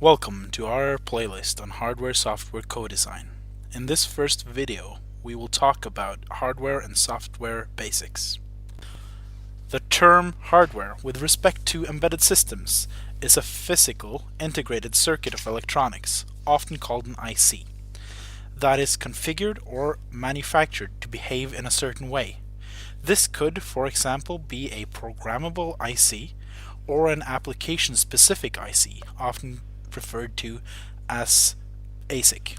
Welcome to our playlist on hardware-software co-design. In this first video, we will talk about hardware and software basics. The term hardware with respect to embedded systems is a physical integrated circuit of electronics, often called an IC, that is configured or manufactured to behave in a certain way. This could, for example, be a programmable IC or an application-specific IC, often referred to as ASIC.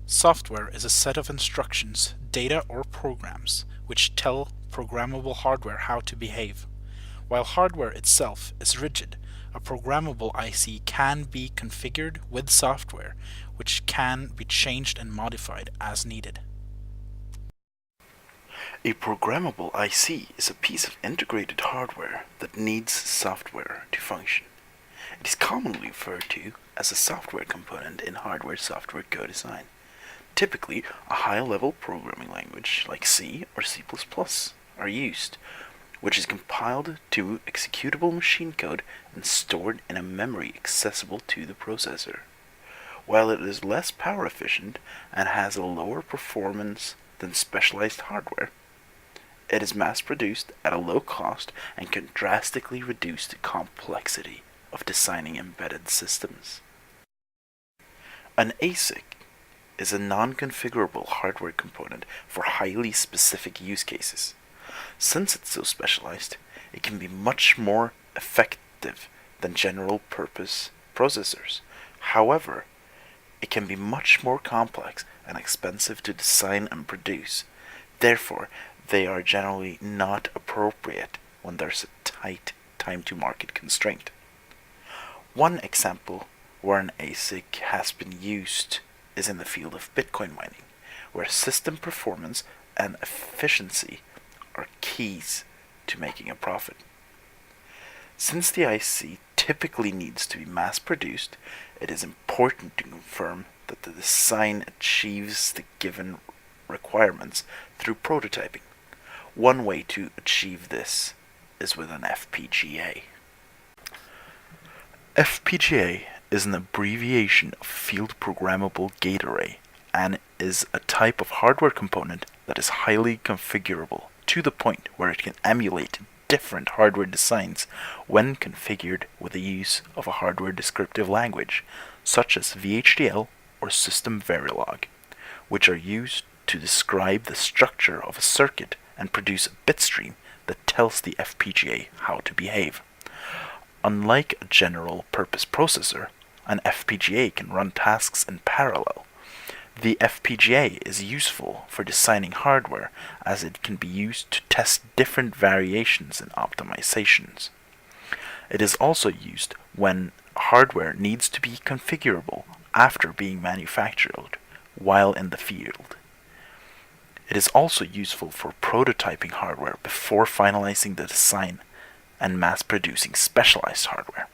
Software is a set of instructions, data, or programs which tell programmable hardware how to behave. While hardware itself is rigid, a programmable IC can be configured with software, which can be changed and modified as needed. A programmable IC is a piece of integrated hardware that needs software to function. It is commonly referred to as a software component in hardware-software co-design. Typically, a high-level programming language like C or C++ are used, which is compiled to executable machine code and stored in a memory accessible to the processor. While it is less power efficient and has a lower performance than specialized hardware, it is mass-produced at a low cost and can drastically reduce the complexity of designing embedded systems. An ASIC is a non-configurable hardware component for highly specific use cases. Since it's so specialized, it can be much more effective than general-purpose processors. However, it can be much more complex and expensive to design and produce. Therefore, they are generally not appropriate when there's a tight time-to-market constraint. One example where an ASIC has been used is in the field of Bitcoin mining, where system performance and efficiency are keys to making a profit. Since the IC typically needs to be mass-produced, it is important to confirm that the design achieves the given requirements through prototyping. One way to achieve this is with an FPGA. FPGA is an abbreviation of Field Programmable Gate Array and is a type of hardware component that is highly configurable to the point where it can emulate different hardware designs when configured with the use of a hardware descriptive language such as VHDL or System Verilog, which are used to describe the structure of a circuit and produce a bit stream that tells the FPGA how to behave. Unlike a general-purpose processor, an FPGA can run tasks in parallel. The FPGA is useful for designing hardware as it can be used to test different variations and optimizations. It is also used when hardware needs to be configurable after being manufactured while in the field. It is also useful for prototyping hardware before finalizing the design and mass-producing specialized hardware.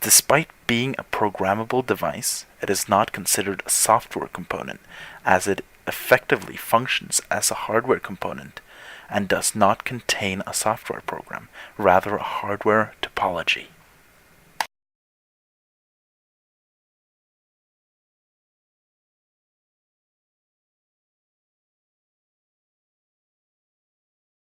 Despite being a programmable device, it is not considered a software component as it effectively functions as a hardware component and does not contain a software program, rather a hardware topology.